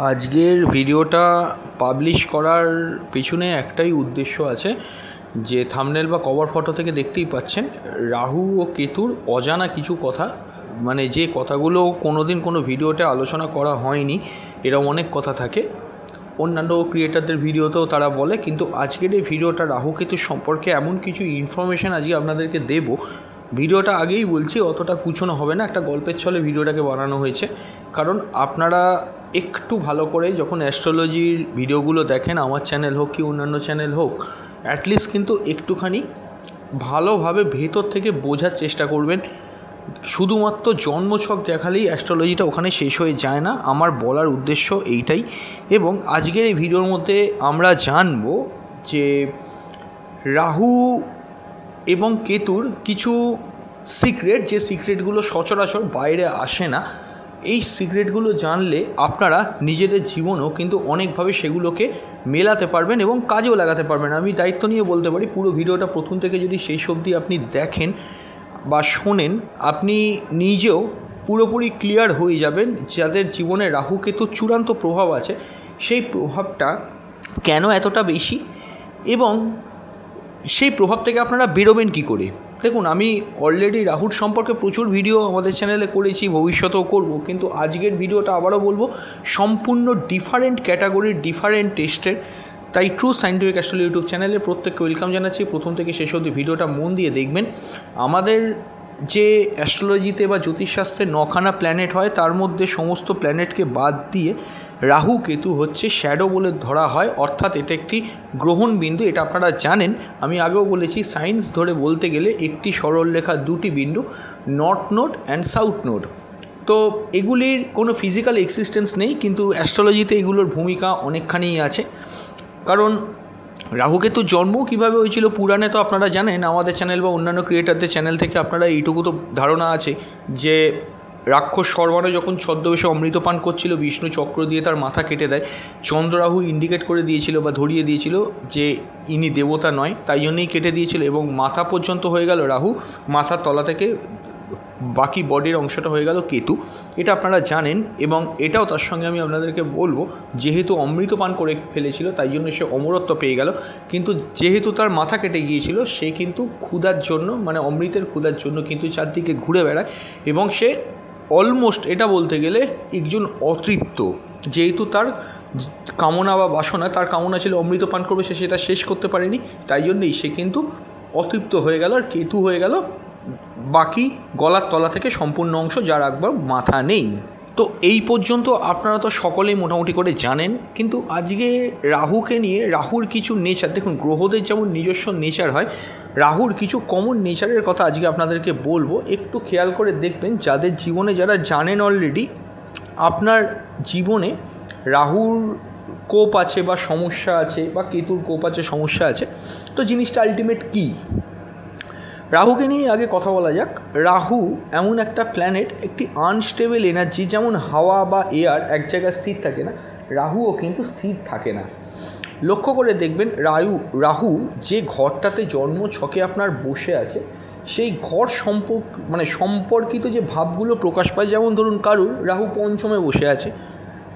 আজকের ভিডিওটা পাবলিশ করার পেছনে একটাই উদ্দেশ্য আছে, যে থাম্বনেল বা কভার ফটো থেকে দেখতেই পাচ্ছেন রাহু ও কেতুর অজানা কিছু কথা, মানে যে কথাগুলো কোনোদিন কোনো ভিডিওতে আলোচনা করা হয়নি। এরকম অনেক কথা থাকে, অন্যান্য ক্রিয়েটারদের ভিডিওতেও তারা বলে, কিন্তু আজকের এই ভিডিওটা রাহু কেতু সম্পর্কে এমন কিছু ইনফরমেশান আজকে আপনাদেরকে দেব। ভিডিওটা আগেই বলছি, অতটা কুচনো হবে না, একটা গল্পের ছলে ভিডিওটাকে বানানো হয়েছে। কারণ আপনারা একটু ভালো করে যখন অ্যাস্ট্রোলজির ভিডিওগুলো দেখেন, আমার চ্যানেল হোক কি অন্যান্য চ্যানেল হোক, অ্যাটলিস্ট কিন্তু একটুখানি ভালোভাবে ভেতর থেকে বোঝার চেষ্টা করবেন। শুধুমাত্র জন্মছক দেখালেই অ্যাস্ট্রোলজিটা ওখানে শেষ হয়ে যায় না, আমার বলার উদ্দেশ্য এইটাই। এবং আজকের এই ভিডিওর মধ্যে আমরা জানব যে রাহু এবং কেতুর কিছু সিক্রেট, যে সিক্রেটগুলো সচরাচর বাইরে আসে না। এই সিক্রেটগুলো জানলে আপনারা নিজেদের জীবনেও কিন্তু অনেকভাবে সেগুলোকে মেলাতে পারবেন এবং কাজেও লাগাতে পারবেন। আমি দায়িত্ব নিয়ে বলতে পারি, পুরো ভিডিওটা প্রথম থেকে যদি শেষ অবধি আপনি দেখেন বা শোনেন, আপনি নিজেও পুরোপুরি ক্লিয়ার হয়ে যাবেন যাদের জীবনে রাহু কেতুর চূড়ান্ত প্রভাব আছে, সেই প্রভাবটা কেন এতটা বেশি এবং সেই প্রভাব থেকে আপনারা বেরোবেন কী করে। দেখুন, আমি অলরেডি রাহুর সম্পর্কে প্রচুর ভিডিও আমাদের চ্যানেলে করেছি, ভবিষ্যতেও করব, কিন্তু আজকের ভিডিওটা আবারও বলবো সম্পূর্ণ ডিফারেন্ট ক্যাটাগরির, ডিফারেন্ট টেস্টের। তাই ট্রু সায়েন্টিফিক অ্যাস্ট্রোলজি ইউটিউব চ্যানেলে প্রত্যেককে ওয়েলকাম জানাচ্ছি। প্রথম থেকে শেষ অবধি ভিডিওটা মন দিয়ে দেখবেন। আমাদের যে অ্যাস্ট্রোলজিতে বা জ্যোতিষশাস্ত্রে 9খানা প্ল্যানেট হয়, তার মধ্যে সমস্ত প্ল্যানেটকে বাদ দিয়ে রাহু কেতু হচ্ছে শ্যাডো বলে ধরা হয়, অর্থাৎ এটা একটি গ্রহণ বিন্দু। এটা আপনারা জানেন, আমি আগেও বলেছি, সায়েন্স ধরে বলতে গেলে একটি সরলরেখা দুটি বিন্দু, north node and south node. তো এগুলির কোনো ফিজিক্যাল এক্সিস্টেন্স নেই, কিন্তু অ্যাস্ট্রোলজিতে এগুলোর ভূমিকা অনেকখানিই আছে। কারণ রাহুকেতুর জন্ম কীভাবে হয়েছিল পুরাণে তো আপনারা জানেন, আমাদের চ্যানেল বা অন্যান্য ক্রিয়েটারদের চ্যানেল থেকে আপনারা এইটুকু তো ধারণা আছে যে রাক্ষস সর্বাণু যখন ছদ্মবেশে অমৃতপান করছিল, বিষ্ণু চক্র দিয়ে তার মাথা কেটে দেয়। চন্দ্ররাহু ইন্ডিকেট করে দিয়েছিল বা ধরিয়ে দিয়েছিল যে ইনি দেবতা নয়, তাই জন্যই কেটে দিয়েছিল এবং মাথা পর্যন্ত হয়ে গেল রাহু, মাথার তলা থেকে বাকি বডির অংশটা হয়ে গেল কেতু। এটা আপনারা জানেন এবং এটাও তার সঙ্গে আমি আপনাদেরকে বলবো, যেহেতু অমৃতপান করে ফেলেছিল তাই জন্য সে অমরত্ব পেয়ে গেল, কিন্তু যেহেতু তার মাথা কেটে গিয়েছিল সে কিন্তু ক্ষুধার জন্য, মানে অমৃতের ক্ষুধার জন্য কিন্তু চারদিকে ঘুরে বেড়ায় এবং সে অলমোস্ট, এটা বলতে গেলে, একজন অতৃপ্ত। যেহেতু তার কামনা বা বাসনা, তার কামনা ছিল অমৃত পান করবে, সে সেটা শেষ করতে পারেনি, তাই জন্যই সে কিন্তু অতৃপ্ত হয়ে গেল আর কেতু হয়ে গেল বাকি গলার তলা থেকে সম্পূর্ণ অংশ, যার একবার মাথা নেই। তো এই পর্যন্ত আপনারা তো সকলেই মোটামুটি করে জানেন, কিন্তু আজকে রাহুকে নিয়ে, রাহুর কিছু নেচার, দেখুন গ্রহদের যেমন নিজস্ব নেচার হয়, রাহুর কিছু কমন নেচারের কথা আজকে আপনাদেরকে বলবো। একটু খেয়াল করে দেখবেন, যাদের জীবনে, যারা জানেন অলরেডি আপনার জীবনে রাহুর কোপ আছে বা সমস্যা আছে, বা কেতুর কোপ আছে, সমস্যা আছে, তো জিনিসটা আলটিমেট কী। রাহুকে নিয়ে আগে কথা বলা যাক। রাহু এমন একটা প্ল্যানেট, একটি আনস্টেবল এনার্জি। যেমন হাওয়া বা এয়ার এক জায়গায় স্থির থাকে না, রাহুও কিন্তু স্থির থাকে না। লক্ষ্য করে দেখবেন, রাহু যে ঘরটাতে জন্ম ছকে আপনার বসে আছে, সেই ঘর সম্পর্কিত যে ভাবগুলো প্রকাশ পায়, যেমন ধরুন কারুর রাহু পঞ্চমে বসে আছে,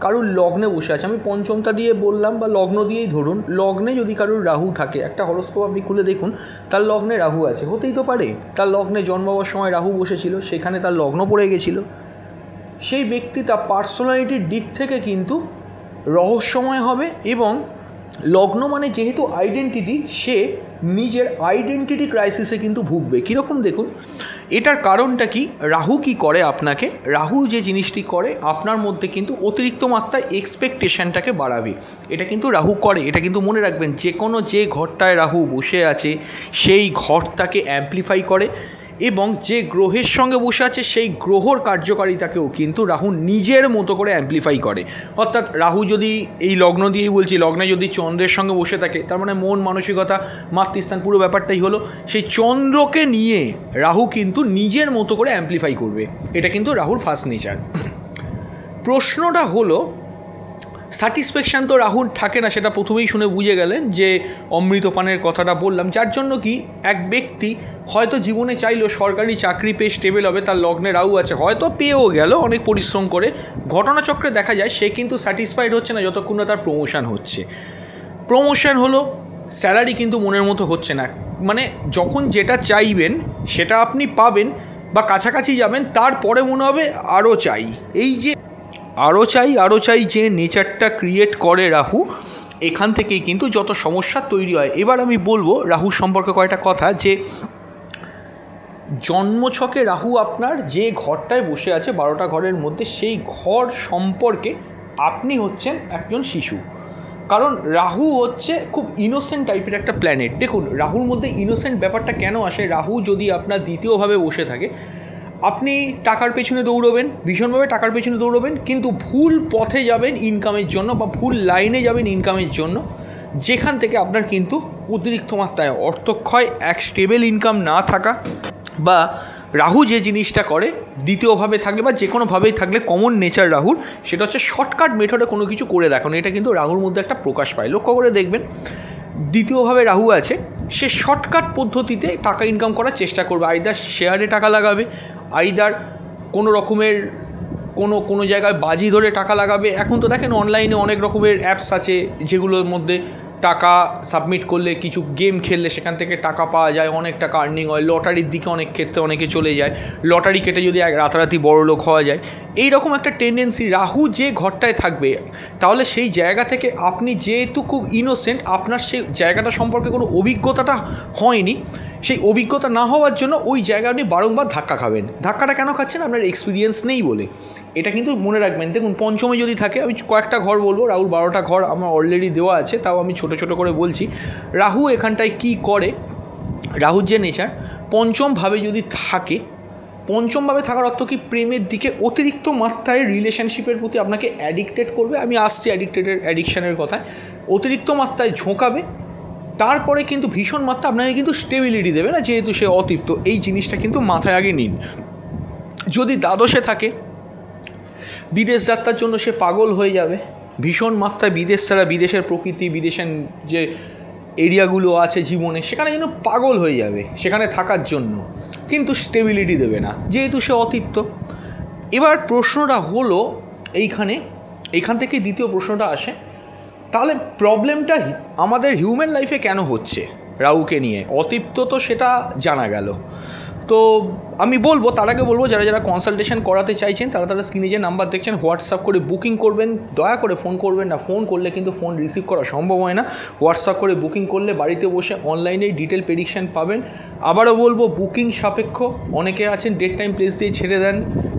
কারুর লগ্নে বসে আছে, আমি পঞ্চমটা দিয়ে বললাম বা লগ্ন দিয়েই ধরুন, লগ্নে যদি কারুর রাহু থাকে, একটা হরোস্কোপ আপনি খুলে দেখুন, তার লগ্নে রাহু আছে, হতেই তো পারে তার লগ্নে জন্মাবার সময় রাহু বসেছিল, সেখানে তার লগ্ন পড়ে গেছিল। সেই ব্যক্তি তার পার্সোনালিটির দিক থেকে কিন্তু রহস্যময় হবে এবং লগ্ন মানে যেহেতু আইডেন্টিটি, সে নিজের আইডেন্টিটি ক্রাইসিসে কিন্তু ভুগবে। কীরকম দেখুন, এটার কারণটা কি, রাহু কি করে আপনাকে, রাহু যে জিনিসটি করে আপনার মধ্যে কিন্তু অতিরিক্ত মাত্রায় এক্সপেকটেশনটাকে বাড়াবে। এটা কিন্তু রাহু করে, এটা কিন্তু মনে রাখবেন, যে ঘরটায় রাহু বসে আছে সেই ঘরটাকে অ্যাম্প্লিফাই করে এবং যে গ্রহের সঙ্গে বসে আছে সেই গ্রহর কার্যকারিতাকেও কিন্তু রাহু নিজের মতো করে অ্যাম্প্লিফাই করে। অর্থাৎ রাহু যদি, এই লগ্ন দিয়েই বলছি, লগ্নে যদি চন্দ্রের সঙ্গে বসে থাকে, তার মানে মন মানসিকতা, মাতৃস্থান, পুরো ব্যাপারটাই হলো, সেই চন্দ্রকে নিয়ে রাহু কিন্তু নিজের মতো করে অ্যাম্প্লিফাই করবে। এটা কিন্তু রাহুর ফার্স্ট নেচার। প্রশ্নটা হলো, স্যাটিসফ্যাকশান তো রাহুর থাকে না, সেটা প্রথমেই শুনে বুঝে গেলেন যে অমৃতপানের কথাটা বললাম, যার জন্য কি এক ব্যক্তি হয়তো জীবনে চাইলো সরকারি চাকরি পেয়ে স্টেবল হবে, তার লগ্নে রাহু আছে, হয়তো পেয়েও গেল অনেক পরিশ্রম করে, ঘটনাচক্রে দেখা যায় সে কিন্তু স্যাটিসফাইড হচ্ছে না যতক্ষণ না তার প্রমোশন হচ্ছে। প্রমোশন হলো, স্যালারি কিন্তু মনের মতো হচ্ছে না, মানে যখন যেটা চাইবেন সেটা আপনি পাবেন বা কাছাকাছি যাবেন, তারপরে মনে হবে আরও চাই। এই যে আরও চাই যে নেচারটা ক্রিয়েট করে রাহু, এখান থেকেই কিন্তু যত সমস্যা তৈরি হয়। এবার আমি বলবো রাহুর সম্পর্কে কয়েকটা কথা, যে জন্মছকে রাহু আপনার যে ঘরটায় বসে আছে 12টা ঘরের মধ্যে, সেই ঘর সম্পর্কে আপনি হচ্ছেন একজন শিশু। কারণ রাহু হচ্ছে খুব ইনোসেন্ট টাইপের একটা প্ল্যানেট। দেখুন রাহুর মধ্যে ইনোসেন্ট ব্যাপারটা কেন আসে, রাহু যদি আপনার দ্বিতীয়ভাবে বসে থাকে, আপনি টাকার পেছনে দৌড়বেন, ভীষণভাবে টাকার পেছনে দৌড়বেন, কিন্তু ভুল পথে যাবেন ইনকামের জন্য বা ভুল লাইনে যাবেন ইনকামের জন্য, যেখান থেকে আপনার কিন্তু অতিরিক্ত মাত্রায় অর্থক্ষয়, এক স্টেবল ইনকাম না থাকা, বা রাহু যে জিনিসটা করে দ্বিতীয়ভাবে থাকলে বা যে কোনোভাবেই থাকলে, কমন নেচার রাহুর সেটা হচ্ছে শর্টকাট মেথডে কোনো কিছু করে দেখানো। এটা কিন্তু রাহুর মধ্যে একটা প্রকাশ পায়, লক্ষ্য করে দেখবেন। দ্বিতীয়ভাবে রাহু আছে, সে শর্টকাট পদ্ধতিতে টাকা ইনকাম করার চেষ্টা করবে, আইদার শেয়ারে টাকা লাগাবে, আইদার কোনো রকমের কোনো জায়গায় বাজি ধরে টাকা লাগাবে। এখন তো দেখেন অনলাইনে অনেক রকমের অ্যাপস আছে যেগুলোর মধ্যে টাকা সাবমিট করলে, কিছু গেম খেললে সেখান থেকে টাকা পাওয়া যায়, অনেক টাকা আর্নিং হয়। লটারির দিকে অনেক ক্ষেত্রে অনেকে চলে যায়, লটারি কেটে যদি রাতারাতি বড়লোক হওয়া যায়, এই রকম একটা টেন্ডেন্সি রাহু যে ঘরটায় থাকবে, তাহলে সেই জায়গা থেকে আপনি যেহেতু খুব ইনোসেন্ট, আপনার সেই জায়গাটা সম্পর্কে কোনো অভিজ্ঞতাটা হয়নি, সেই অভিজ্ঞতা না হওয়ার জন্য ওই জায়গায় আপনি বারংবার ধাক্কা খাবেন। ধাক্কাটা কেন খাচ্ছেন? আপনার এক্সপিরিয়েন্স নেই বলে। এটা কিন্তু মনে রাখবেন। দেখুন পঞ্চমে যদি থাকে, আমি কয়েকটা ঘর বলবো, রাহুর 12টা ঘর আমার অলরেডি দেওয়া আছে, তাও আমি ছোটো ছোটো করে বলছি। রাহু এখানটায় কি করে, রাহুর যে নেচার, পঞ্চমভাবে যদি থাকে, পঞ্চমভাবে থাকার অর্থ কি, প্রেমের দিকে অতিরিক্ত মাত্রায়, রিলেশনশিপের প্রতি আপনাকে অ্যাডিক্টেড করবে। আমি আসছি অ্যাডিকশানের কথায়, অতিরিক্ত মাত্রায় ঝোঁকাবে, তারপরে কিন্তু ভীষণ মাত্রা আপনাকে কিন্তু স্টেবিলিটি দেবে না, যেহেতু সে অতৃপ্ত। এই জিনিসটা কিন্তু মাথায় আগে নিন। যদি দ্বাদশে থাকে, বিদেশ যাত্রার জন্য সে পাগল হয়ে যাবে, ভীষণ মাত্রায় বিদেশ ছাড়া, বিদেশের প্রকৃতি, বিদেশের যে এরিয়াগুলো আছে জীবনে, সেখানে যেন পাগল হয়ে যাবে সেখানে থাকার জন্য, কিন্তু স্টেবিলিটি দেবে না, যেহেতু সে অতৃপ্ত। এবার প্রশ্নটা হলো এইখান থেকে দ্বিতীয় প্রশ্নটা আসে, তাহলে প্রবলেমটা আমাদের হিউম্যান লাইফে কেন হচ্ছে রাহুকে নিয়ে? অতৃপ্ত তো সেটা জানা গেল। তো আমি বলবো, তার আগে বলবো, যারা কনসালটেশন করাতে চাইছেন তারা স্ক্রিনে যে নাম্বার দেখছেন হোয়াটসঅ্যাপ করে বুকিং করবেন। দয়া করে ফোন করবেন না, ফোন করলে কিন্তু ফোন রিসিভ করা সম্ভব হয় না। হোয়াটসঅ্যাপ করে বুকিং করলে বাড়িতে বসে অনলাইনে ডিটেল প্রেডিকশান পাবেন। আবারও বলবো, বুকিং সাপেক্ষ। অনেকে আছেন ডেট টাইম প্লেস দিয়ে ছেড়ে দেন,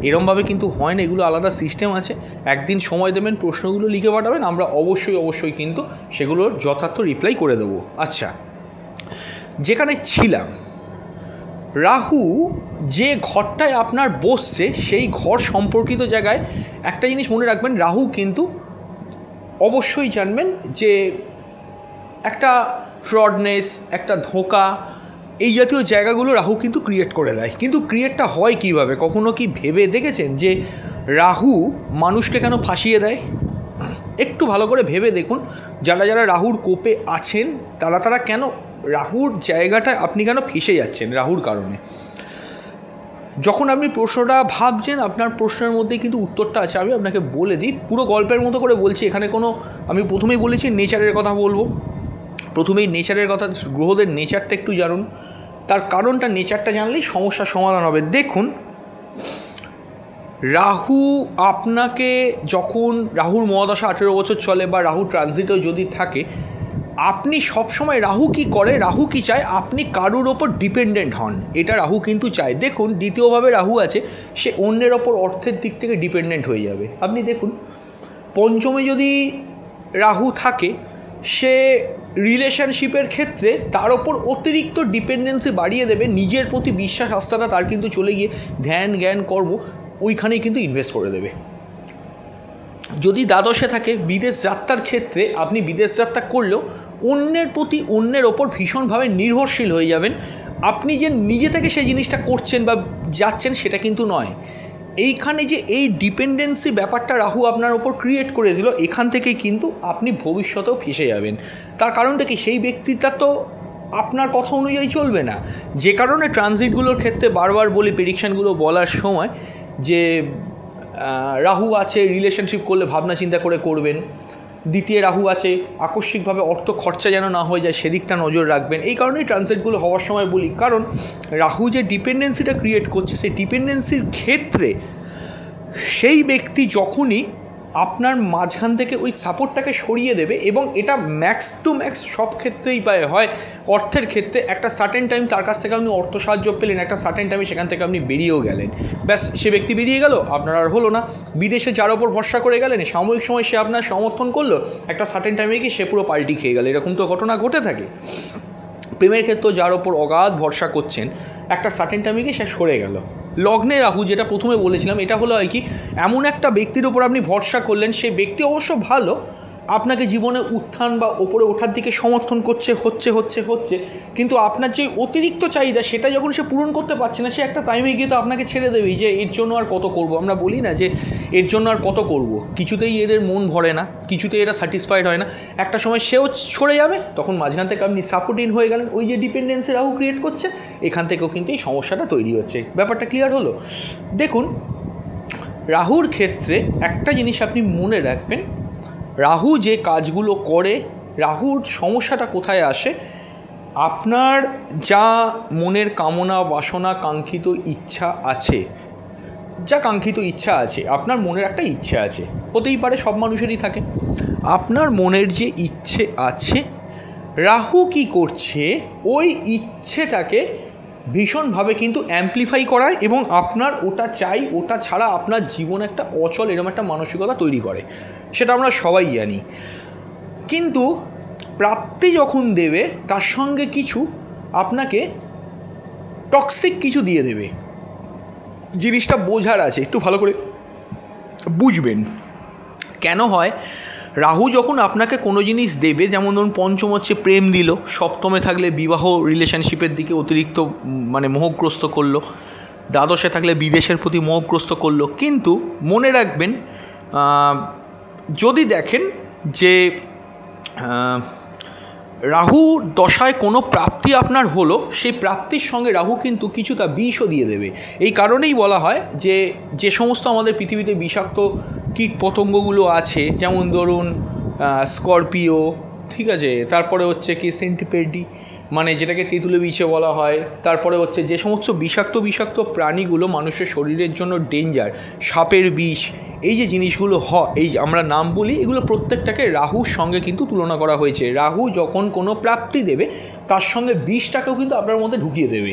এরমভাবে কিন্তু হয় না, এগুলো আলাদা সিস্টেম আছে। একদিন সময় দেবেন, প্রশ্নগুলো লিখে পাঠাবেন, আমরা অবশ্যই কিন্তু সেগুলোর যথার্থ রিপ্লাই করে দেবো। আচ্ছা, যেখানে ছিলাম, রাহু যে ঘরটায় আপনার বসছে সেই ঘর সম্পর্কিত জায়গায় একটা জিনিস মনে রাখবেন, রাহু কিন্তু অবশ্যই জানবেন যে একটা ফ্রডনেস, একটা ধোঁকা, এই জাতীয় জায়গাগুলো রাহু কিন্তু ক্রিয়েট করে দেয়। কিন্তু ক্রিয়েটটা হয় কীভাবে? কখনো কি ভেবে দেখেছেন যে রাহু মানুষকে কেন ফাঁসিয়ে দেয়? একটু ভালো করে ভেবে দেখুন, যারা রাহুর কোপে আছেন তারা কেন, রাহুর জায়গাটায় আপনি কেন ফেঁসে যাচ্ছেন রাহুর কারণে। যখন আপনি প্রশ্নটা ভাবছেন, আপনার প্রশ্নের মধ্যে কিন্তু উত্তরটা আছে। আমি আপনাকে বলে দিই, পুরো গল্পের মতো করে বলছি। এখানে আমি প্রথমেই বলেছি নেচারের কথা বলবো। প্রথমেই নেচারের কথা, গ্রহদের নেচারটা একটু জানুন, তার কারণটা, নেচারটা জানলেই সমস্যার সমাধান হবে। দেখুন, রাহু আপনাকে যখন, রাহুর মহাদশা 18 বছর চলে বা রাহু ট্রানজিটেও যদি থাকে, আপনি সবসময়, রাহু কি করে, রাহু কি চায়, আপনি কারুর ওপর ডিপেন্ডেন্ট হন, এটা রাহু কিন্তু চায়। দেখুন দ্বিতীয়ভাবে রাহু আছে, সে অন্যের ওপর অর্থের দিক থেকে ডিপেন্ডেন্ট হয়ে যাবে। আপনি দেখুন পঞ্চমে যদি রাহু থাকে, সে রিলেশনশিপের ক্ষেত্রে তার ওপর অতিরিক্ত ডিপেন্ডেন্সি বাড়িয়ে দেবে, নিজের প্রতি বিশ্বাস আস্থাটা তার কিন্তু চলে গিয়ে ধ্যান জ্ঞান কর্ম ওইখানেই কিন্তু ইনভেস্ট করে দেবে। যদি দ্বাদশে থাকে, বিদেশ যাত্রার ক্ষেত্রে আপনি বিদেশ যাত্রা করলেও অন্যের ওপর ভীষণভাবে নির্ভরশীল হয়ে যাবেন। আপনি যে নিজে থেকে সেই জিনিসটা করছেন বা যাচ্ছেন সেটা কিন্তু নয়। এইখানে যে এই ডিপেন্ডেন্সি ব্যাপারটা রাহু আপনার ওপর ক্রিয়েট করে দিল, এখান থেকে কিন্তু আপনি ভবিষ্যতেও ফেসে যাবেন। তার কারণটা কি, সেই ব্যক্তিটা তো আপনার কথা অনুযায়ী চলবে না। যে কারণে ট্রানজিটগুলোর ক্ষেত্রে বারবার বলি প্রেডিকশানগুলো বলার সময় যে রাহু আছে, রিলেশনশিপ করলে ভাবনা চিন্তা করে করবেন। দ্বিতীয় রাহু আছে, আকস্মিকভাবে অর্থ খরচা যেন না হয়ে যায় সেদিকটা নজর রাখবেন। এই কারণেই ট্রানজিটগুলো হওয়ার সময় বলি, কারণ রাহু যে ডিপেন্ডেন্সিটা ক্রিয়েট করছে সেই ডিপেন্ডেন্সির ক্ষেত্রে সেই ব্যক্তি যখনই আপনার মাঝখান থেকে ওই সাপোর্টটাকে সরিয়ে দেবে, এবং এটা ম্যাক্স টু ম্যাক্স সব ক্ষেত্রেই পায়। হয় অর্থের ক্ষেত্রে একটা সার্টেন টাইম তার কাছ থেকে আপনি অর্থ সাহায্য পেলেন, একটা সার্টেন টাইমে সেখান থেকে আপনি বেরিয়েও গেলেন, ব্যাস সে ব্যক্তি বেরিয়ে গেল, আপনার আর হলো না। বিদেশে যার ওপর ভরসা করে গেলেন, সাময়িক সময় সে আপনার সমর্থন করলো, একটা সার্টেন টাইমে গিয়ে সে পুরো পাল্টি খেয়ে গেল। এরকম তো ঘটনা ঘটে থাকে। প্রেমের ক্ষেত্রেও যার ওপর অগাধ ভরসা করছেন, একটা সার্টেন টাইমে গিয়ে সে সরে গেল। লগ্নে রাহু, যেটা প্রথমে বলেছিলাম, এটা হলো হয় কি, এমন একটা ব্যক্তির ওপর আপনি ভরসা করলেন, সেই ব্যক্তি অবশ্য ভালো, আপনাকে জীবনে উত্থান বা ওপরে ওঠার দিকে সমর্থন হচ্ছে, কিন্তু আপনার যে অতিরিক্ত চাহিদা সেটা যখন সে পূরণ করতে পারছে না, সে একটা টাইমে গিয়ে তো আপনাকে ছেড়ে দেবেই, যে এর জন্য আর কত করব। আমরা বলি না যে এর জন্য আর কত করব, কিছুতেই এদের মন ভরে না, কিছুতেই এরা স্যাটিসফাইড হয় না, একটা সময় সেও সরে যাবে, তখন মাঝখান থেকে আপনি সাপোর্টিন হয়ে গেলেন। ওই যে ডিপেন্ডেন্সি রাহু ক্রিয়েট করছে, এখান থেকেও কিন্তু এই সমস্যাটা তৈরি হচ্ছে। ব্যাপারটা ক্লিয়ার হলো? দেখুন, রাহুর ক্ষেত্রে একটা জিনিস আপনি মনে রাখবেন, রাহু যে কাজগুলো করে, রাহুর সমস্যাটা কোথায় আসে, আপনার যা মনের কামনা বাসনা কাঙ্ক্ষিত ইচ্ছা আছে, আপনার মনের একটা ইচ্ছে আছে, হতেই পারে, সব মানুষেরই থাকে। আপনার মনের যে ইচ্ছে আছে, রাহু কি করছে, ওই ইচ্ছেটাকে ভীষণভাবে কিন্তু অ্যাম্প্লিফাই করায়, এবং আপনার ওটা চাই, ওটা ছাড়া আপনার জীবন একটা অচল এরকম একটা মানসিকতা তৈরি করে। সেটা আমরা সবাই জানি। কিন্তু প্রাপ্তি যখন দেবে, তার সঙ্গে কিছু আপনাকে টক্সিক কিছু দিয়ে দেবে। জিনিসটা বোঝার আছে, একটু ভালো করে বুঝবেন কেন হয়। রাহু যখন আপনাকে কোনো জিনিস দেবে, যেমন ধরুন পঞ্চম হচ্ছে প্রেম দিল, সপ্তমে থাকলে বিবাহ রিলেশনশিপের দিকে অতিরিক্ত মোহগ্রস্ত করলো, দ্বাদশে থাকলে বিদেশের প্রতি মোহগ্রস্ত করলো। কিন্তু মনে রাখবেন, যদি দেখেন যে রাহু দশায় কোনো প্রাপ্তি আপনার হলো, সেই প্রাপ্তির সঙ্গে রাহু কিন্তু কিছুটা বিষও দিয়ে দেবে। এই কারণেই বলা হয় যে যে সমস্ত আমাদের পৃথিবীতে বিষাক্ত কীট পতঙ্গগুলো আছে, যেমন ধরুন স্করপিও, ঠিক আছে, তারপরে হচ্ছে কি সেন্টিপেডি, মানে যেটাকে তেঁতুলে বিছে বলা হয়, তারপরে হচ্ছে যে সমস্ত বিষাক্ত প্রাণীগুলো মানুষের শরীরের জন্য ডেঞ্জার, সাপের বিষ, এই যে জিনিসগুলো এই আমরা নাম বলি, এগুলো প্রত্যেকটাকে রাহুর সঙ্গে কিন্তু তুলনা করা হয়েছে। রাহু যখন কোনো প্রাপ্তি দেবে, তার সঙ্গে বিষটাকেও কিন্তু আপনার মধ্যে ঢুকিয়ে দেবে,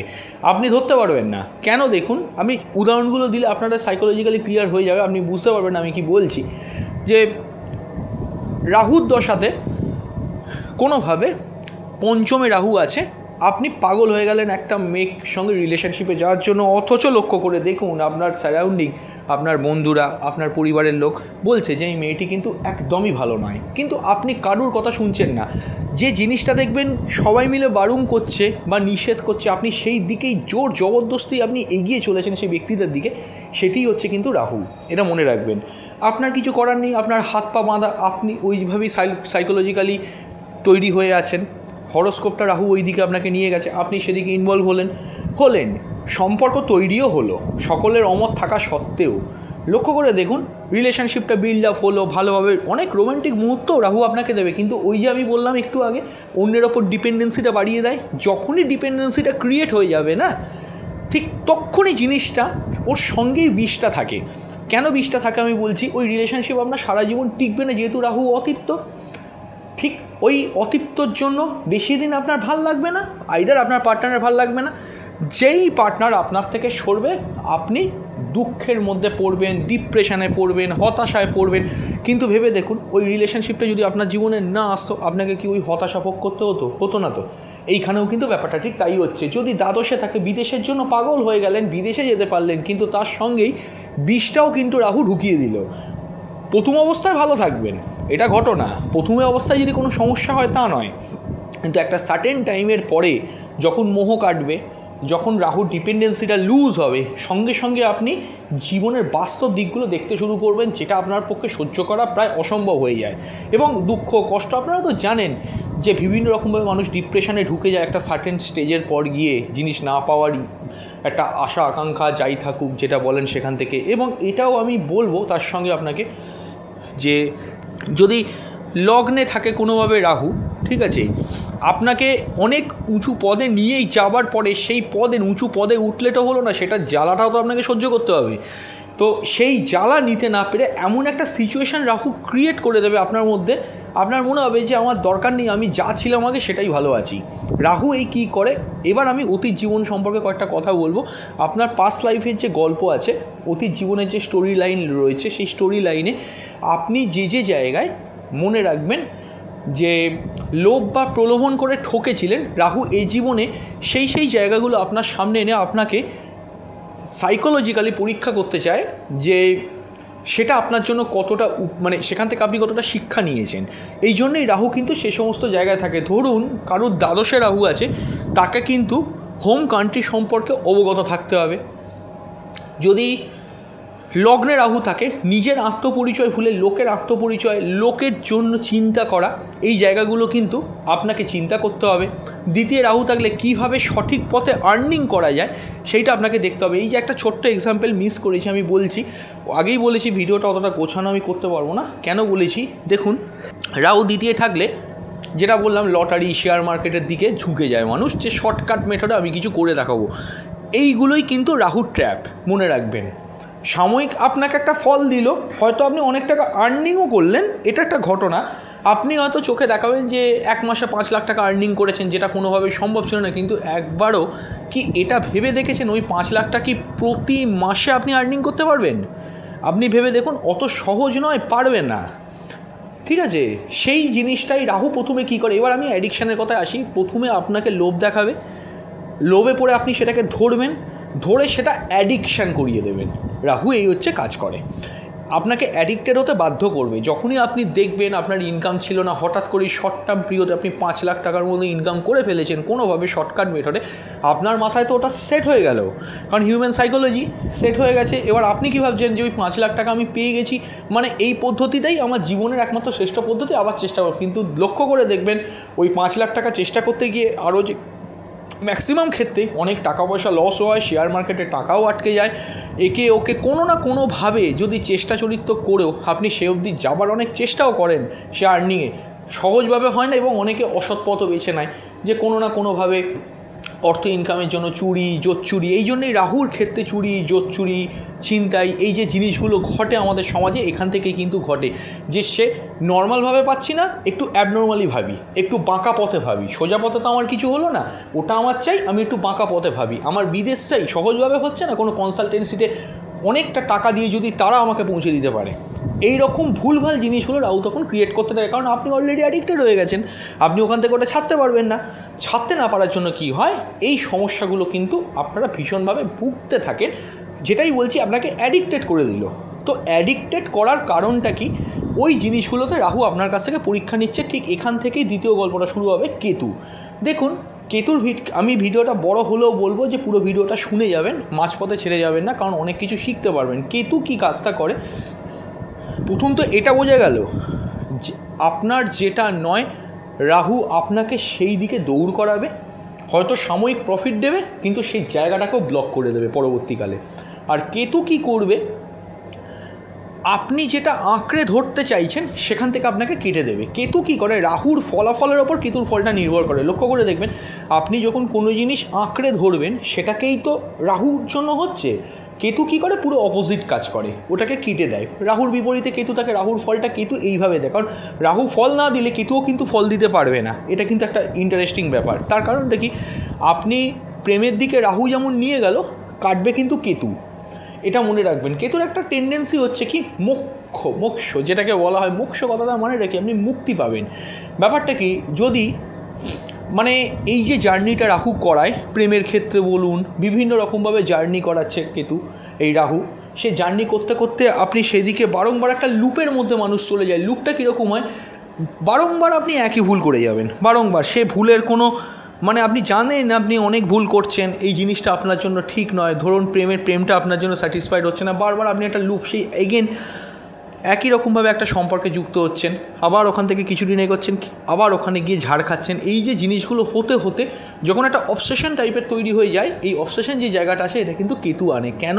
আপনি ধরতে পারবেন না। কেন দেখুন, আমি উদাহরণগুলো দিলে আপনারা সাইকোলজিক্যালি ক্লিয়ার হয়ে যাবে, আপনি বুঝতে পারবেন আমি কি বলছি। যে রাহুর দশাতে কোনোভাবে পঞ্চমে রাহু আছে, আপনি পাগল হয়ে গেলেন একটা মেয়ের সঙ্গে রিলেশনশিপে যাওয়ার জন্য, অথচ লক্ষ্য করে দেখুন আপনার সারাউন্ডিং, আপনার বন্ধুরা, আপনার পরিবারের লোক বলছে যে এই মেয়েটি কিন্তু একদমই ভালো নয়, কিন্তু আপনি কারুর কথা শুনছেন না। যে জিনিসটা দেখবেন সবাই মিলে বারণ করছে বা নিষেধ করছে, আপনি সেই দিকেই জোর জবরদস্তি আপনি এগিয়ে চলেছেন সেই ব্যক্তিদের দিকে, সেটিই হচ্ছে কিন্তু রাহু। এটা মনে রাখবেন। আপনার কিছু করার নেই, আপনার হাত পা বাঁধা, আপনি ওইভাবেই সাইকোলজিক্যালি তৈরি হয়ে আছেন। হরোস্কোপটা রাহু ওই দিকে আপনাকে নিয়ে গেছে, আপনি সেদিকে ইনভলভ হলেন, সম্পর্ক তৈরিও হলো সকলের অমত থাকা সত্ত্বেও। লক্ষ্য করে দেখুন, রিলেশনশিপটা বিল্ড আপ হলো ভালোভাবে, অনেক রোম্যান্টিক মুহূর্ত রাহু আপনাকে দেবে, কিন্তু ওই যে আমি বললাম একটু আগে, অন্যের ওপর ডিপেন্ডেন্সিটা বাড়িয়ে দেয়। যখনই ডিপেন্ডেন্সিটা ক্রিয়েট হয়ে যাবে না, ঠিক তখনই জিনিসটা ওর সঙ্গেই বিষটা থাকে। কেন বিষটা থাকে আমি বলছি, ওই রিলেশনশিপ আপনার সারা জীবন টিকবে না, যেহেতু রাহু অতৃপ্ত। ঠিক ওই অতৃপ্তর জন্য বেশি দিন আপনার ভাল লাগবে না, আইদার আপনার পার্টনারের ভাল লাগবে না। যেই পার্টনার আপনার থেকে সরবে, আপনি দুঃখের মধ্যে পড়বেন, ডিপ্রেশনে পড়বেন, হতাশায় পড়বেন। কিন্তু ভেবে দেখুন, ওই রিলেশনশিপটা যদি আপনার জীবনে না আসতো, আপনাকে কি ওই হতাশা ভোগ করতে হতো না তো? এইখানেও কিন্তু ব্যাপারটা ঠিক তাই হচ্ছে। যদি দ্বাদশে থাকে, বিদেশের জন্য পাগল হয়ে গেলেন, বিদেশে যেতে পারলেন, কিন্তু তার সঙ্গেই বিষটাও কিন্তু রাহু ঢুকিয়ে দিল। প্রথম অবস্থায় ভালো থাকবেন, এটা ঘটনা। প্রথমে অবস্থায় যদি কোনো সমস্যা হয় তা নয়, কিন্তু একটা সার্টেন টাইমের পরে যখন মোহ কাটবে, যখন রাহুর ডিপেন্ডেন্সিটা লুজ হবে, সঙ্গে সঙ্গে আপনি জীবনের বাস্তব দিকগুলো দেখতে শুরু করবেন, যেটা আপনার পক্ষে সহ্য করা প্রায় অসম্ভব হয়ে যায়। এবং দুঃখ কষ্ট আপনারা তো জানেন যে বিভিন্ন রকমভাবে মানুষ ডিপ্রেশনে ঢুকে যায় একটা সার্টেন স্টেজের পর গিয়ে, জিনিস না পাওয়ারই একটা আশা আকাঙ্ক্ষা যাই থাকুক যেটা বলেন সেখান থেকে। এবং এটাও আমি বলবো তার সঙ্গে আপনাকে যে যদি লগ্নে থাকে কোনোভাবে রাহু, ঠিক আছে, আপনাকে অনেক উঁচু পদে নিয়েই যাবার পরে সেই পদে উঁচু পদে উঠলে তো হলো না, সেটার জ্বালাটাও তো আপনাকে সহ্য করতে হবে। তো সেই জ্বালা নিতে না পেরে এমন একটা সিচুয়েশান রাহু ক্রিয়েট করে দেবে আপনার মধ্যে, আপনার মনে হবে যে আমার দরকার নেই, আমি যা ছিলাম আগে সেটাই ভালো আছি। রাহু এই কী করে, এবার আমি অতীত জীবন সম্পর্কে কয়েকটা কথা বলবো। আপনার পাস্ট লাইফের যে গল্প আছে, অতীত জীবনের যে স্টোরি লাইন রয়েছে, সেই স্টোরি লাইনে আপনি যে জায়গায় মনে রাখবেন যে লোভ বা প্রলোভন করে ঠকেছিলেন, রাহু এই জীবনে সেই জায়গাগুলো আপনার সামনে এনে আপনাকে সাইকোলজিক্যালি পরীক্ষা করতে চায় যে সেটা আপনার জন্য কতটা মানে সেখান থেকে আপনি কতটা শিক্ষা নিয়েছেন। এই জন্যই রাহু কিন্তু সে সমস্ত জায়গায় থাকে। ধরুন কারোর দ্বাদশে রাহু আছে, তাকে কিন্তু হোম কান্ট্রি সম্পর্কে অবগত থাকতে হবে। যদি লগ্নে রাহু থাকে, নিজের আত্মপরিচয় ভুলে লোকের আত্মপরিচয়, লোকের জন্য চিন্তা করা, এই জায়গাগুলো কিন্তু আপনাকে চিন্তা করতে হবে। দ্বিতীয় রাহু থাকলে কীভাবে সঠিক পথে আর্নিং করা যায় সেইটা আপনাকে দেখতে হবে। এই যে একটা ছোট্ট এক্সাম্পল মিস করেছি, আমি বলছি, আগেই বলেছি ভিডিওটা অতটা গোছানো আমি করতে পারবো না। কেন বলেছি দেখুন, রাহু দ্বিতীয় থাকলে যেটা বললাম, লটারি শেয়ার মার্কেটের দিকে ঝুঁকে যায় মানুষ, যে শর্টকাট মেথডে আমি কিছু করে দেখাবো। এইগুলোই কিন্তু রাহুর ট্র্যাপ, মনে রাখবেন। সাময়িক আপনাকে একটা ফল দিল, হয়তো আপনি অনেক টাকা আর্নিংও করলেন, এটা একটা ঘটনা। আপনি হয়তো চোখে দেখাবেন যে 1 মাসে 5 লাখ টাকা আর্নিং করেছেন, যেটা কোনোভাবেই সম্ভব ছিল না। কিন্তু একবারও কি এটা ভেবে দেখেছেন ওই 5 লাখটা কি প্রতি মাসে আপনি আর্নিং করতে পারবেন? আপনি ভেবে দেখুন, অত সহজ নয়, পারবেন না, ঠিক আছে। সেই জিনিসটাই রাহু প্রথমে কী করে, এবার আমি অ্যাডিকশানের কথায় আসি। প্রথমে আপনাকে লোভ দেখাবে, লোভে পড়ে আপনি সেটাকে ধরবেন, ধরে সেটা অ্যাডিকশান করিয়ে দেবেন। রাহু এই হচ্ছে কাজ করে, আপনাকে অ্যাডিক্টেড হতে বাধ্য করবে। যখনই আপনি দেখবেন আপনার ইনকাম ছিল না, হঠাৎ করেই শর্ট টার্ম পিরিয়ডে আপনি 5 লাখ টাকার মধ্যে ইনকাম করে ফেলেছেন কোনোভাবে শর্টকাট মেথডে, আপনার মাথায় তো ওটা সেট হয়ে গেল, কারণ হিউম্যান সাইকোলজি সেট হয়ে গেছে। এবার আপনি কী ভাবছেন যে ওই 5 লাখ টাকা আমি পেয়ে গেছি, মানে এই পদ্ধতিটাই আমার জীবনের একমাত্র শ্রেষ্ঠ পদ্ধতি, আবার চেষ্টা করব। কিন্তু লক্ষ্য করে দেখবেন ওই 5 লাখ টাকা চেষ্টা করতে গিয়ে আরও যে ম্যাক্সিমাম ক্ষেত্রে অনেক টাকা পয়সা লস হয়, শেয়ার মার্কেটে টাকাও আটকে যায়, একে ওকে কোনো না কোনোভাবে যদি চেষ্টা চরিত্র করেও আপনি সে অবধি যাবার অনেক চেষ্টাও করেন, সে আর্নিংয়ে সহজভাবে হয় না, এবং অনেকে অসৎ পথও বেছে নেয় যে কোনো না কোনোভাবে অর্থ ইনকামের জন্য চুরি জোচ্চুরি। এই জন্যই রাহুর ক্ষেত্রে চুরি জোচ্চুরি ছিনতাই এই যে জিনিসগুলো ঘটে আমাদের সমাজে, এখান থেকে কিন্তু ঘটে যে সে নর্মালভাবে পাচ্ছি না, একটু অ্যাবনর্মালি ভাবি, একটু বাঁকা পথে ভাবি। সোজা পথে তো আমার কিছু হলো না, ওটা আমার চাই, আমি একটু বাঁকা পথে ভাবি। আমার বিদেশ চাই, সহজভাবে হচ্ছে না, কোনো কনসালটেন্সিতে অনেকটা টাকা দিয়ে যদি তারা আমাকে পৌঁছে দিতে পারে, এই রকম ভুলভাল জিনিসগুলো রাহু তখন ক্রিয়েট করতে থাকে। কারণ আপনি অলরেডি অ্যাডিক্টেড হয়ে গেছেন, আপনি ওখান থেকে ওটা ছাড়তে পারবেন না। ছাড়তে না পারার জন্য কি হয়, এই সমস্যাগুলো কিন্তু আপনারা ভীষণভাবে ভুগতে থাকেন, যেটাই বলছি আপনাকে অ্যাডিক্টেড করে দিল। তো অ্যাডিক্টেড করার কারণটা কি, ওই জিনিসগুলোতে রাহু আপনার কাছ থেকে পরীক্ষা নিচ্ছে। ঠিক এখান থেকেই দ্বিতীয় গল্পটা শুরু হবে, কেতু। দেখুন কেতুর আমি ভিডিওটা বড় হলেও বলবো যে পুরো ভিডিওটা শুনে যাবেন, মাঝপথে ছেড়ে যাবেন না, কারণ অনেক কিছু শিখতে পারবেন। কেতু কী কাজটা করে, প্রথম তো এটা বোঝা গেল যে আপনার যেটা নয়, রাহু আপনাকে সেই দিকে দৌড় করাবে, হয়তো সাময়িক প্রফিট দেবে, কিন্তু সেই জায়গাটাকেও ব্লক করে দেবে পরবর্তীকালে। আর কেতু কী করবে, আপনি যেটা আঁকড়ে ধরতে চাইছেন সেখান থেকে আপনাকে কেটে দেবে। কেতু কী করে, রাহুর ফলাফলের ওপর কেতুর ফলটা নির্ভর করে। লক্ষ্য করে দেখবেন, আপনি যখন কোনো জিনিস আঁকড়ে ধরবেন সেটাকেই তো রাহুর জন্য হচ্ছে, কেতু কী করে, পুরো অপোজিট কাজ করে, ওটাকে কেটে দেয়। রাহুর বিপরীতে কেতু থাকে, রাহুর ফলটা কেতু এইভাবে দেয়। কারণ রাহু ফল না দিলে কেতুও কিন্তু ফল দিতে পারবে না, এটা কিন্তু একটা ইন্টারেস্টিং ব্যাপার। তার কারণটা কি, আপনি প্রেমের দিকে রাহু যেমন নিয়ে গেল, কাটবে কিন্তু কেতু, এটা মনে রাখবেন। কেতুর একটা টেন্ডেন্সি হচ্ছে কি, মোক্ষ যেটাকে বলা হয়, মোক্ষ কথাটা মনে রেখে আপনি মুক্তি পাবেন। ব্যাপারটা কি, যদি মানে এই যে জার্নিটা রাহু করায়, প্রেমের ক্ষেত্রে বলুন, বিভিন্ন রকমভাবে জার্নি করাচ্ছে কেতু এই রাহু, সে জার্নি করতে করতে আপনি সেদিকে বারংবার একটা লুপের মধ্যে মানুষ চলে যায়। লুপটা কীরকম হয়, বারংবার আপনি একই ভুল করে যাবেন, বারংবার সে ভুলের কোনো মানে আপনি জানেন আপনি অনেক ভুল করছেন, এই জিনিসটা আপনার জন্য ঠিক নয়। ধরুন প্রেমটা আপনার জন্য স্যাটিসফাইড হচ্ছে না, বারবার আপনি একটা লুপ, সেই এগেন একই রকমভাবে একটা সম্পর্কে যুক্ত হচ্ছেন, আবার ওখান থেকে কিছুদিন এগোচ্ছেন, আবার ওখানে গিয়ে ঝাড় খাচ্ছেন। এই যে জিনিসগুলো হতে হতে যখন একটা অবসেশন টাইপের তৈরি হয়ে যায়, এই অবসেশন যে জায়গাটা আসে এটা কিন্তু কেতু আনে। কেন?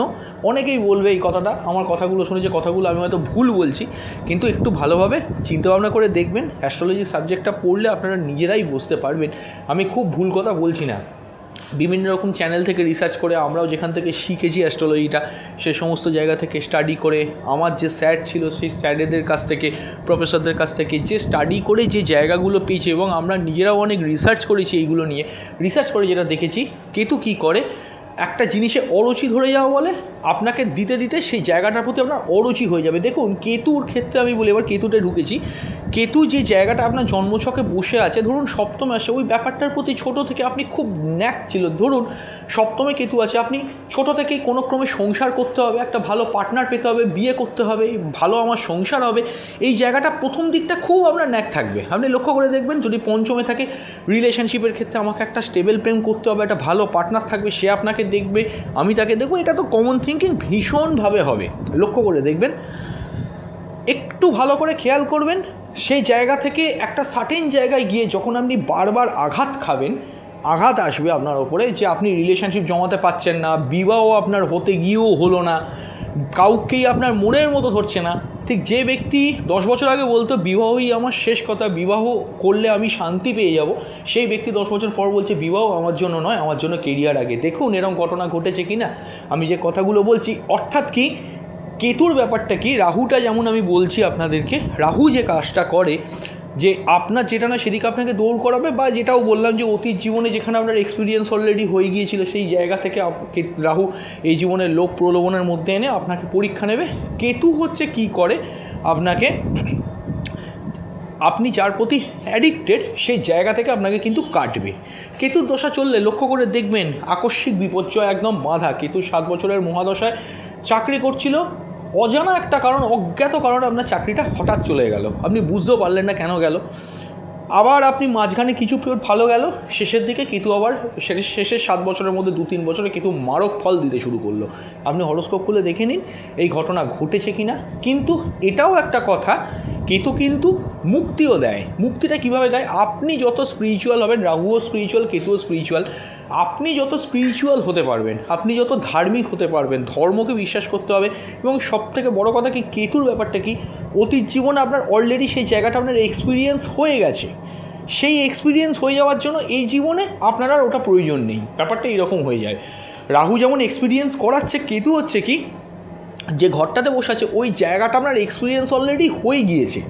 অনেকেই বলবে এই কথাটা, আমার কথাগুলো শুনে যে কথাগুলো আমি হয়তো ভুল বলছি, কিন্তু একটু ভালোভাবে চিন্তাভাবনা করে দেখবেন, অ্যাস্ট্রোলজি সাবজেক্টটা পড়লে আপনারা নিজেরাই বুঝতে পারবেন আমি খুব ভুল কথা বলছি না। বিভিন্ন রকম চ্যানেল থেকে রিসার্চ করে, আমরাও যেখান থেকে শিখেছি অ্যাস্ট্রোলজিটা, সে সমস্ত জায়গা থেকে স্টাডি করে, আমার যে স্যার ছিল সেই স্যারেদের কাছ থেকে, প্রফেসরদের কাছ থেকে যে স্টাডি করে যে জায়গাগুলো পেয়েছি, এবং আমরা নিজেরাও অনেক রিসার্চ করেছি এইগুলো নিয়ে। রিসার্চ করে যেটা দেখেছি, কেতু কী করে, একটা জিনিসে অরুচি ধরে যাওয়া বলে, আপনাকে দিতে দিতে সেই জায়গাটার প্রতি আপনার অরুচি হয়ে যাবে। দেখুন কেতুর ক্ষেত্রে আমি বলি, এবার কেতুতে ঢুকেছি, কেতু যে জায়গাটা আপনার জন্মছকে বসে আছে, ধরুন সপ্তমে আসে, ওই ব্যাপারটার প্রতি ছোটো থেকে আপনি খুব ন্যাক ছিল। ধরুন সপ্তমে কেতু আছে, আপনি ছোটো থেকেই কোনো ক্রমে সংসার করতে হবে, একটা ভালো পার্টনার পেতে হবে, বিয়ে করতে হবে, ভালো আমার সংসার হবে, এই জায়গাটা প্রথম দিকটা খুব আপনার ন্যাক থাকবে। আপনি লক্ষ্য করে দেখবেন, যদি পঞ্চমে থাকে রিলেশনশিপের ক্ষেত্রে আমাকে একটা স্টেবল প্রেম করতে হবে, একটা ভালো পার্টনার থাকবে, সে আপনাকে দেখবে, আমি তাকে দেখবো, এটা তো কমন থিঙ্কিং ভীষণভাবে হবে। লক্ষ্য করে দেখবেন, একটু ভালো করে খেয়াল করবেন, সেই জায়গা থেকে একটা সার্টেন জায়গায় গিয়ে যখন আপনি বারবার আঘাত খাবেন, আঘাত আসবে আপনার ওপরে, যে আপনি রিলেশনশিপ জমাতে পারছেন না, বিবাহ আপনার হতে গিয়েও হলো না, কাউকেই আপনার মনের মতো ধরছে না। ঠিক যে ব্যক্তি 10 বছর আগে বলতো বিবাহই আমার শেষ কথা, বিবাহ করলে আমি শান্তি পেয়ে যাব, সেই ব্যক্তি 10 বছর পর বলছে বিবাহ আমার জন্য নয়, আমার জন্য কেরিয়ার আগে। দেখুন এরকম ঘটনা ঘটেছে কি না, আমি যে কথাগুলো বলছি। অর্থাৎ কি, কেতুর ব্যাপারটা কি, রাহুটা যেমন আমি বলছি আপনাদেরকে, রাহু যে কাজটা করে, যে আপনার যেটা না সেদিকে আপনাকে দৌড় করাবে, বা যেটাও বললাম যে অতীত জীবনে যেখানে আপনার এক্সপিরিয়েন্স অলরেডি হয়ে গিয়েছিল, সেই জায়গা থেকে রাহু এই জীবনের লোভ প্রলোভনের মধ্যে এনে আপনাকে পরীক্ষা নেবে। কেতু হচ্ছে কি করে, আপনাকে, আপনি যার প্রতি অ্যাডিক্টেড সেই জায়গা থেকে আপনাকে কিন্তু কাটবে। কেতুর দশা চললে লক্ষ্য করে দেখবেন, আকস্মিক বিপর্যয় একদম বাঁধা। কেতু 7 বছরের মহাদশায় চাকরি করছিল, অজানা একটা কারণ, অজ্ঞাত কারণে আপনার চাকরিটা হঠাৎ চলে গেল, আপনি বুঝতেও পারলেন না কেন গেল। আবার আপনি মাঝখানে কিছু পিরিয়ড ভালো গেল, শেষের দিকে কেতু আবার শেষের 7 বছরের মধ্যে 2-3 বছরে কেতু মারক ফল দিতে শুরু করলো। আপনি হরোস্কোপ খুলে দেখে নিন এই ঘটনা ঘটেছে কি না। কিন্তু এটাও একটা কথা, কেতু কিন্তু মুক্তিও দেয়। মুক্তিটা কীভাবে দেয়, আপনি যত স্পিরিচুয়াল হবেন, রাহুও স্পিরিচুয়াল, কেতুও স্পিরিচুয়াল, আপনি যত স্পিরিচুয়াল হতে পারবেন, আপনি যত ধার্মিক হতে পারবেন, ধর্মকে বিশ্বাস করতে হবে, এবং সবথেকে বড় কথা কি, কেতুর ব্যাপারটা কি, অতীত জীবনে আপনার অলরেডি সেই জায়গাটা আপনার এক্সপিরিয়েন্স হয়ে গেছে, সেই এক্সপিরিয়েন্স হয়ে যাওয়ার জন্য এই জীবনে আপনার আর ওটা প্রয়োজন নেই। ব্যাপারটা এইরকম হয়ে যায়। রাহু যেমন এক্সপিরিয়েন্স করাচ্ছে, কেতু হচ্ছে কি, যে ঘরটাতে বসে আছে ওই জায়গাটা আপনার এক্সপিরিয়েন্স অলরেডি হয়ে গিয়েছে,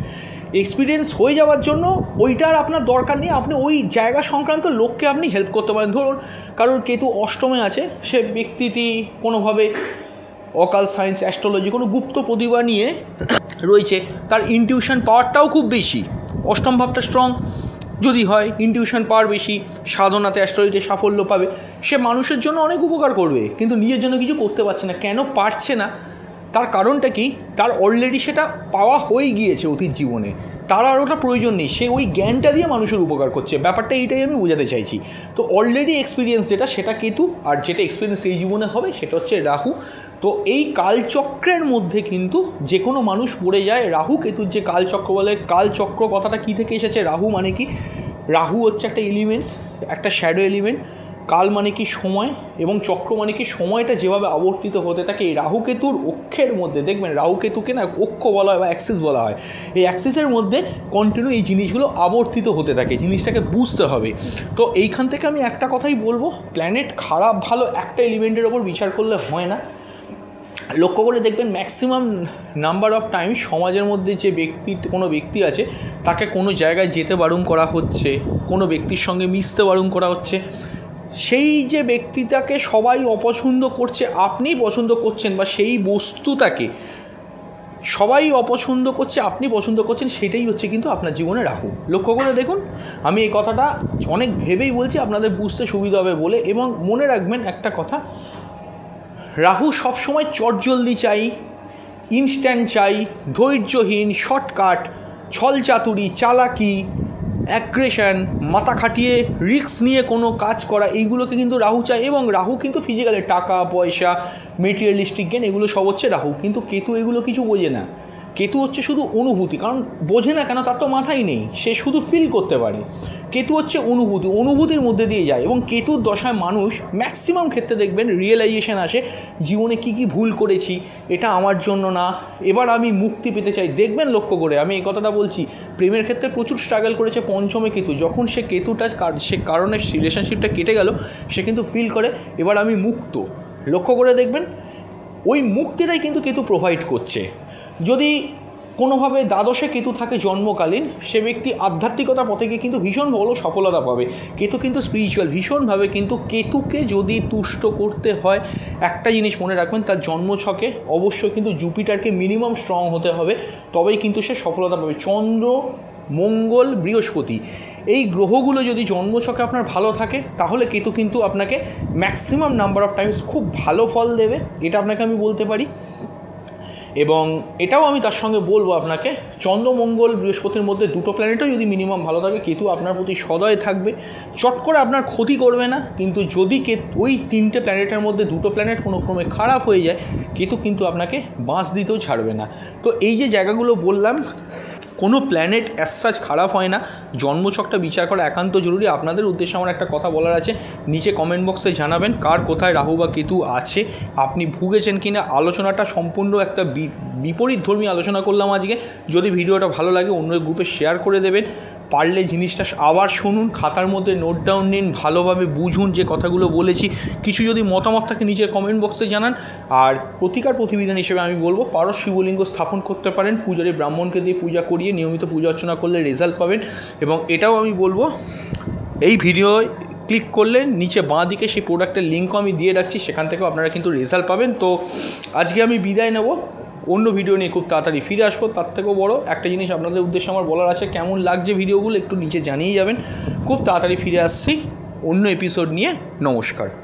এক্সপিরিয়েন্স হয়ে যাওয়ার জন্য ওইটার আপনার দরকার নেই, আপনি ওই জায়গা সংক্রান্ত লোককে আপনি হেল্প করতে পারেন। ধরুন কারোর কেতু অষ্টমে আছে, সে ব্যক্তিটি কোনোভাবে অকাল সায়েন্স, অ্যাস্ট্রোলজি, কোনো গুপ্ত প্রতিভা নিয়ে রয়েছে, তার ইনটিউশন পাওয়ারটাও খুব বেশি, অষ্টম ভাবটা স্ট্রং যদি হয়, ইনটিউশন পাওয়ার বেশি, সাধনাতে অ্যাস্ট্রোলজিতে সাফল্য পাবে, সে মানুষের জন্য অনেক উপকার করবে, কিন্তু নিজের জন্য কিছু করতে পারছে না। কেন পারছে না, তার কারণটা কি, তার অলরেডি সেটা পাওয়া হয়ে গিয়েছে অতীত জীবনে, তার আর ওটা প্রয়োজন নেই, সে ওই জ্ঞানটা দিয়ে মানুষের উপকার করছে। ব্যাপারটা এইটাই আমি বোঝাতে চাইছি। তো অলরেডি এক্সপিরিয়েন্স যেটা, সেটা কেতু, আর যেটা এক্সপিরিয়েন্স এই জীবনে হবে সেটা হচ্ছে রাহু। তো এই কালচক্রের মধ্যে কিন্তু যে কোনো মানুষ পড়ে যায়। রাহু কেতুর যে কালচক্র বলে, কালচক্র কথাটা কী থেকে এসেছে, রাহু মানে কি, রাহু হচ্ছে একটা এলিমেন্টস, একটা শ্যাডো এলিমেন্ট, কাল মানে কি সময়, এবং চক্র মানে কি সময়টা যেভাবে আবর্তিত হতে থাকে। এই রাহুকেতুর অক্ষের মধ্যে দেখবেন, রাহুকেতুকে না অক্ষ বলা হয় বা অ্যাক্সিস বলা হয়, এই অ্যাক্সিসের মধ্যে কন্টিনিউ এই জিনিসগুলো আবর্তিত হতে থাকে, জিনিসটাকে বুঝতে হবে। তো এইখান থেকে আমি একটা কথাই বলবো, প্ল্যানেট খারাপ ভালো একটা এলিমেন্টের ওপর বিচার করলে হয় না। লক্ষ্য করে দেখবেন ম্যাক্সিমাম নাম্বার অফ টাইম সমাজের মধ্যে যে কোনো ব্যক্তি আছে, তাকে কোনো জায়গায় যেতে বারণ করা হচ্ছে, কোনো ব্যক্তির সঙ্গে মিশতে বারণ করা হচ্ছে, সেই যে ব্যক্তিটাকে সবাই অপছন্দ করছে, আপনি পছন্দ করছেন, বা সেই বস্তুটাকে সবাই অপছন্দ করছে, আপনি পছন্দ করছেন, সেটাই হচ্ছে কিন্তু আপনার জীবনে রাহু। লক্ষ্য করে দেখুন, আমি এই কথাটা অনেক ভেবেই বলছি আপনাদের বুঝতে সুবিধা হবে বলে। এবং মনে রাখবেন একটা কথা, রাহু সবসময় চটজলদি চাই, ইনস্ট্যান্ট চাই, ধৈর্যহীন, শর্টকাট, ছলচাতুরি, চালাকি, অ্যাগ্রেশন, মাথা খাটিয়ে রিস্ক নিয়ে কোনো কাজ করা, এইগুলোকে কিন্তু রাহু চায়। এবং রাহু কিন্তু ফিজিক্যালি টাকা পয়সা, মেটেরিয়ালিস্টিক গেন, এগুলো সব হচ্ছে রাহু। কিন্তু কেতু এগুলো কিছু বোঝে না। কেতু হচ্ছে শুধু অনুভূতি, কারণ বোঝে না কেন, তার তো মাথাই নেই, সে শুধু ফিল করতে পারে। কেতু হচ্ছে অনুভূতির মধ্যে দিয়ে যায়। এবং কেতুর দশায় মানুষ ম্যাক্সিমাম ক্ষেত্রে দেখবেন রিয়েলাইজেশন আসে, জীবনে কী কী ভুল করেছি, এটা আমার জন্য না, এবার আমি মুক্তি পেতে চাই। দেখবেন লক্ষ্য করে, আমি এই কথাটা বলছি, প্রেমের ক্ষেত্রে প্রচুর স্ট্রাগল করেছে পঞ্চমে কেতু। যখন সে কেতুটা সে কারণে রিলেশনশিপটা কেটে গেল, সে কিন্তু ফিল করে এবার আমি মুক্ত। লক্ষ্য করে দেখবেন ওই মুক্তিটাই কিন্তু কেতু প্রোভাইড করছে। যদি কোনোভাবে দ্বাদশে কেতু থাকে জন্মকালীন, সে ব্যক্তি আধ্যাত্মিকতার পথে গিয়ে কিন্তু ভীষণ বড় সফলতা পাবে। কেতু কিন্তু স্পিরিচুয়াল ভীষণভাবে, কিন্তু কেতুকে যদি তুষ্ট করতে হয় একটা জিনিস মনে রাখবেন, তার জন্মছকে অবশ্যই কিন্তু জুপিটারকে মিনিমাম স্ট্রং হতে হবে, তবেই কিন্তু সে সফলতা পাবে। চন্দ্র, মঙ্গল, বৃহস্পতি, এই গ্রহগুলো যদি জন্মছকে আপনার ভালো থাকে, তাহলে কেতু কিন্তু আপনাকে ম্যাক্সিমাম নাম্বার অফ টাইমস খুব ভালো ফল দেবে, এটা আপনাকে আমি বলতে পারি। এবং এটাও আমি তার সঙ্গে বলবো আপনাকে, চন্দ্র, মঙ্গল, বৃহস্পতির মধ্যে দুটো প্ল্যানেটও যদি মিনিমাম ভালো থাকে, কেতু আপনার প্রতি সদয় থাকবে, চট করে আপনার ক্ষতি করবে না। কিন্তু যদি ওই তিনটে প্ল্যানেটের মধ্যে দুটো প্ল্যানেট কোনো ক্রমে খারাপ হয়ে যায়, কেতু কিন্তু আপনাকে বাঁশ দিতেও ছাড়বে না। তো এই যে জায়গাগুলো বললাম, কোনো প্ল্যানেট অ্যাজ সাচ খারাপ হয় না, জন্মছকটা বিচার করা একান্ত জরুরি। আপনাদের উদ্দেশ্যে আমার একটা কথা বলার আছে, নিচে কমেন্ট বক্সে জানাবেন কার কোথায় রাহু বা কেতু আছে, আপনি ভুগেছেন কি না। আলোচনাটা সম্পূর্ণ একটা বিপরীত ধর্মী আলোচনা করলাম আজকে। যদি ভিডিওটা ভালো লাগে অন্য গ্রুপে শেয়ার করে দেবেন, পারলে জিনিসটা আবার শুনুন, খাতার মধ্যে নোট ডাউন নিন, ভালোভাবে বুঝুন যে কথাগুলো বলেছি। কিছু যদি মতামত থাকে নিচের কমেন্ট বক্সে জানান। আর প্রতিকার প্রতিবিধান হিসেবে আমি বলবো, পারস শিবলিঙ্গ স্থাপন করতে পারেন, পূজারী ব্রাহ্মণকে দিয়ে পূজা করিয়ে নিয়মিত পূজা অর্চনা করলে রেজাল্ট পাবেন। এবং এটাও আমি বলবো, এই ভিডিও ক্লিক করলে নিচে বাঁ দিকে সেই প্রোডাক্টের লিঙ্কও আমি দিয়ে রাখছি, সেখান থেকেও আপনারা কিন্তু রেজাল্ট পাবেন। তো আজকে আমি বিদায় নেব, অন্য ভিডিও নিয়ে খুব তাড়াতাড়ি ফিরে আসবো। তার থেকেও বড় একটা জিনিস আপনাদের উদ্দেশ্যে আমার বলার আছে, কেমন লাগছে ভিডিওগুলো একটু নিচে জানিয়ে যাবেন। খুব তাড়াতাড়ি ফিরে আসছি অন্য এপিসোড নিয়ে। নমস্কার।